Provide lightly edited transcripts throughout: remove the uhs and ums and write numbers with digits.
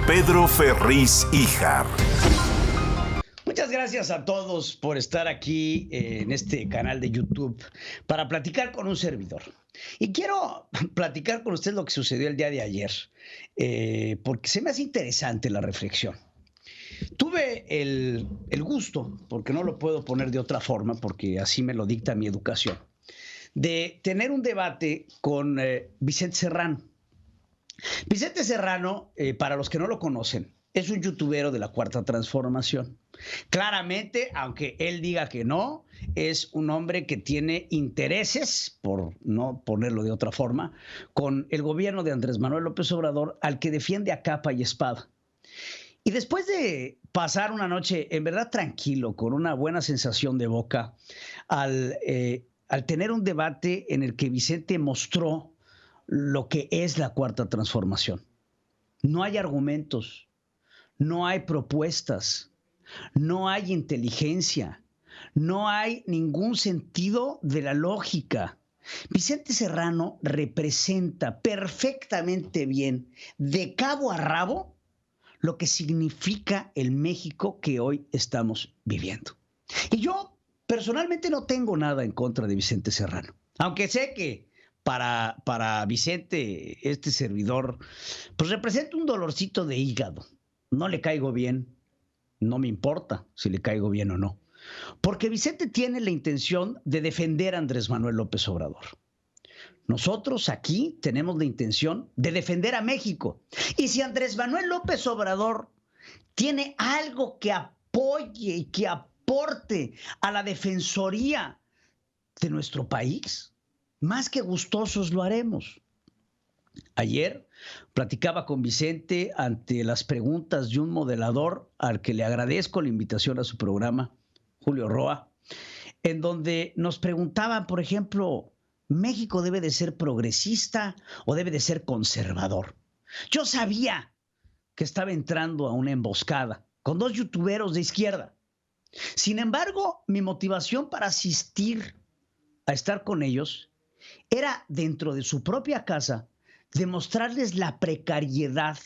Pedro Ferriz Híjar. Muchas gracias a todos por estar aquí en este canal de YouTube para platicar con un servidor. Y quiero platicar con usted lo que sucedió el día de ayer, porque se me hace interesante la reflexión. Tuve el gusto, porque no lo puedo poner de otra forma, porque así me lo dicta mi educación, de tener un debate con Vicente Serrano. Vicente Serrano, para los que no lo conocen, es un youtubero de la Cuarta Transformación. Claramente, aunque él diga que no, es un hombre que tiene intereses, por no ponerlo de otra forma, con el gobierno de Andrés Manuel López Obrador, al que defiende a capa y espada. Y después de pasar una noche en verdad tranquilo, con una buena sensación de boca, al tener un debate en el que Vicente mostró lo que es la Cuarta Transformación. No hay argumentos, no hay propuestas, no hay inteligencia, no hay ningún sentido de la lógica. Vicente Serrano representa perfectamente bien, de cabo a rabo, lo que significa el México que hoy estamos viviendo. Y yo personalmente no tengo nada en contra de Vicente Serrano, aunque sé que para Vicente, este servidor, pues representa un dolorcito de hígado. No le caigo bien, no me importa si le caigo bien o no, porque Vicente tiene la intención de defender a Andrés Manuel López Obrador. Nosotros aquí tenemos la intención de defender a México. Y si Andrés Manuel López Obrador tiene algo que apoye y que aporte a la defensoría de nuestro país, más que gustosos lo haremos. Ayer platicaba con Vicente ante las preguntas de un modelador al que le agradezco la invitación a su programa, Julio Roa, en donde nos preguntaban, por ejemplo, ¿México debe de ser progresista o debe de ser conservador? Yo sabía que estaba entrando a una emboscada con dos youtuberos de izquierda. Sin embargo, mi motivación para asistir a estar con ellos era, dentro de su propia casa, demostrarles la precariedad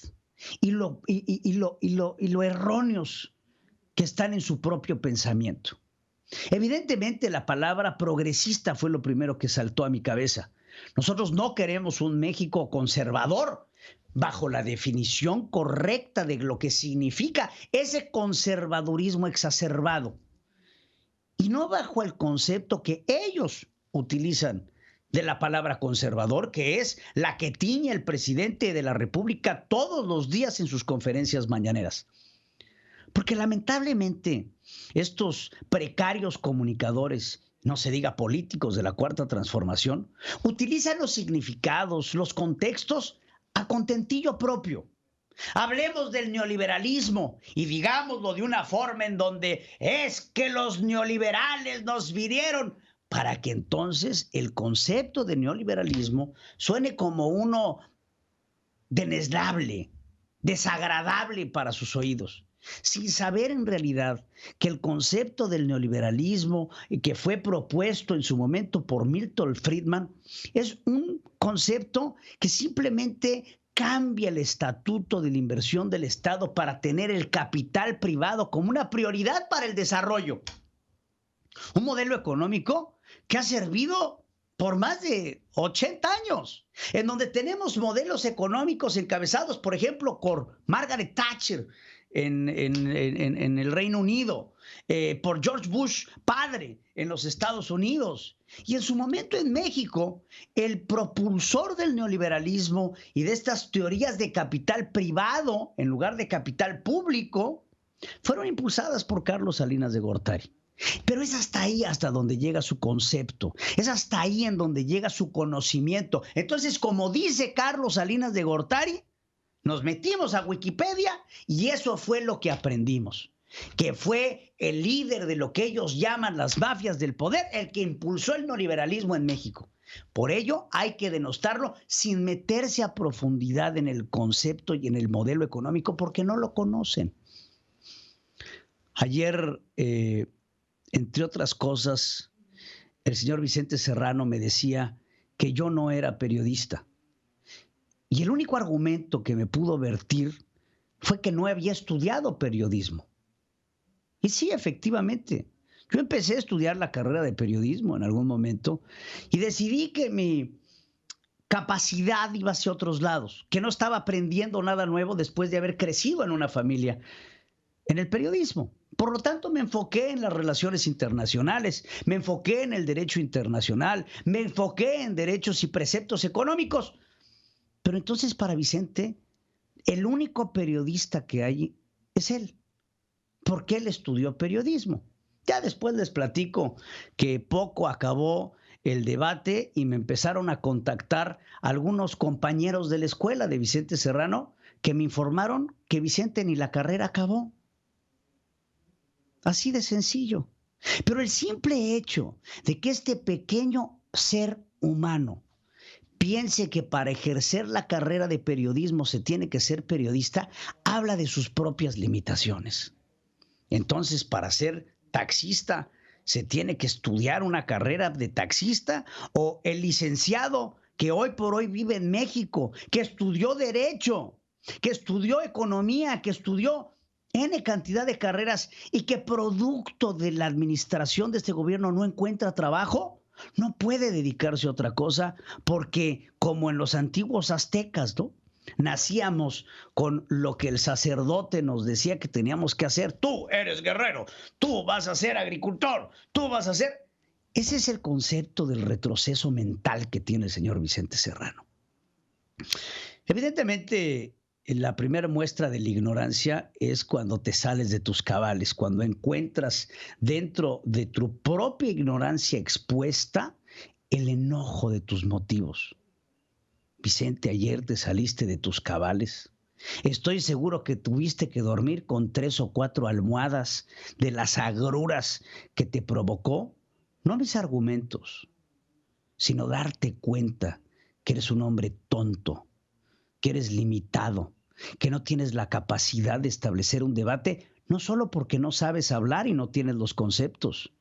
y lo erróneos que están en su propio pensamiento. Evidentemente, la palabra progresista fue lo primero que saltó a mi cabeza. Nosotros no queremos un México conservador, bajo la definición correcta de lo que significa ese conservadurismo exacerbado, y no bajo el concepto que ellos utilizan de la palabra conservador, que es la que tiñe el presidente de la República todos los días en sus conferencias mañaneras. Porque lamentablemente estos precarios comunicadores, no se diga políticos de la Cuarta Transformación, utilizan los significados, los contextos a contentillo propio. Hablemos del neoliberalismo y digámoslo de una forma en donde es que los neoliberales nos vinieron, para que entonces el concepto de neoliberalismo suene como uno denesable, desagradable para sus oídos, sin saber en realidad que el concepto del neoliberalismo que fue propuesto en su momento por Milton Friedman es un concepto que simplemente cambia el estatuto de la inversión del Estado para tener el capital privado como una prioridad para el desarrollo. Un modelo económico que ha servido por más de 80 años, en donde tenemos modelos económicos encabezados, por ejemplo, por Margaret Thatcher en el Reino Unido, por George Bush padre en los Estados Unidos, y en su momento en México, el propulsor del neoliberalismo y de estas teorías de capital privado en lugar de capital público fueron impulsadas por Carlos Salinas de Gortari. Pero es hasta ahí hasta donde llega su concepto, es hasta ahí en donde llega su conocimiento. Entonces, como dice Carlos Salinas de Gortari, nos metimos a Wikipedia y eso fue lo que aprendimos, que fue el líder de lo que ellos llaman las mafias del poder, el que impulsó el neoliberalismo en México. Por ello, hay que denostarlo sin meterse a profundidad en el concepto y en el modelo económico, porque no lo conocen. Ayer, entre otras cosas, el señor Vicente Serrano me decía que yo no era periodista. Y el único argumento que me pudo vertir fue que no había estudiado periodismo. Y sí, efectivamente, yo empecé a estudiar la carrera de periodismo en algún momento y decidí que mi capacidad iba hacia otros lados, que no estaba aprendiendo nada nuevo después de haber crecido en una familia en el periodismo. Por lo tanto, me enfoqué en las relaciones internacionales, me enfoqué en el derecho internacional, me enfoqué en derechos y preceptos económicos. Pero entonces para Vicente, el único periodista que hay es él, porque él estudió periodismo. Ya después les platico que poco acabó el debate y me empezaron a contactar algunos compañeros de la escuela de Vicente Serrano que me informaron que Vicente ni la carrera acabó. Así de sencillo. Pero el simple hecho de que este pequeño ser humano piense que para ejercer la carrera de periodismo se tiene que ser periodista, habla de sus propias limitaciones. Entonces, para ser taxista, ¿se tiene que estudiar una carrera de taxista? ¿O el licenciado que hoy por hoy vive en México, que estudió Derecho, que estudió Economía, que estudió N cantidad de carreras y que producto de la administración de este gobierno no encuentra trabajo? No puede dedicarse a otra cosa porque, como en los antiguos aztecas, ¿no? Nacíamos con lo que el sacerdote nos decía que teníamos que hacer. Tú eres guerrero, tú vas a ser agricultor, tú vas a ser... Ese es el concepto del retroceso mental que tiene el señor Vicente Serrano. Evidentemente, la primera muestra de la ignorancia es cuando te sales de tus cabales, cuando encuentras dentro de tu propia ignorancia expuesta el enojo de tus motivos. Vicente, ayer te saliste de tus cabales. Estoy seguro que tuviste que dormir con 3 o 4 almohadas de las agruras que te provocó, no mis argumentos, sino darte cuenta que eres un hombre tonto, que eres limitado, que no tienes la capacidad de establecer un debate, no solo porque no sabes hablar y no tienes los conceptos,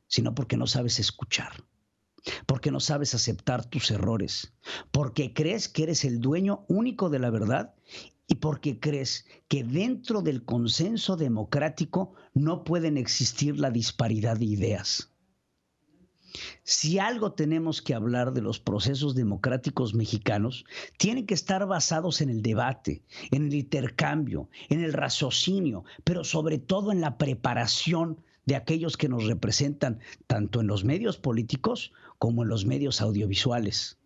sino porque no sabes escuchar. Porque no sabes aceptar tus errores, porque crees que eres el dueño único de la verdad y porque crees que dentro del consenso democrático no pueden existir la disparidad de ideas. Si algo tenemos que hablar de los procesos democráticos mexicanos, tienen que estar basados en el debate, en el intercambio, en el raciocinio, pero sobre todo en la preparación de aquellos que nos representan, tanto en los medios políticos como en los medios audiovisuales.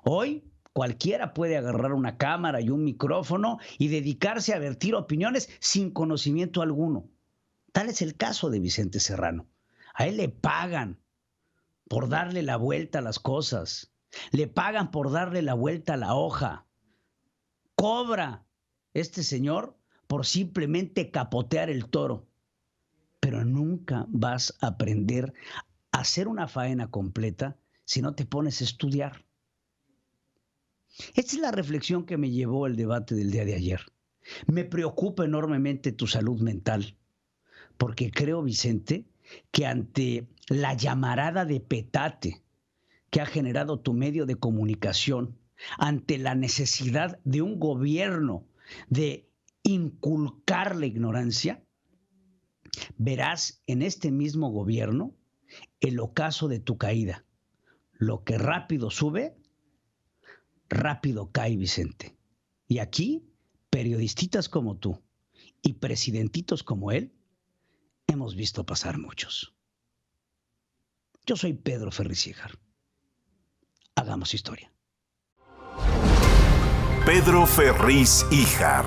Hoy cualquiera puede agarrar una cámara y un micrófono y dedicarse a vertir opiniones sin conocimiento alguno. Tal es el caso de Vicente Serrano. A él le pagan por darle la vuelta a las cosas. Le pagan por darle la vuelta a la hoja. Cobra este señor por simplemente capotear el toro. Pero nunca vas a aprender a hacer una faena completa si no te pones a estudiar. Esta es la reflexión que me llevó el debate del día de ayer. Me preocupa enormemente tu salud mental, porque creo, Vicente, que ante la llamarada de petate que ha generado tu medio de comunicación, ante la necesidad de un gobierno de inculcar la ignorancia, verás en este mismo gobierno el ocaso de tu caída. Lo que rápido sube, rápido cae, Vicente. Y aquí, periodistas como tú y presidentitos como él, hemos visto pasar muchos. Yo soy Pedro Ferriz Híjar. Hagamos historia. Pedro Ferriz Híjar.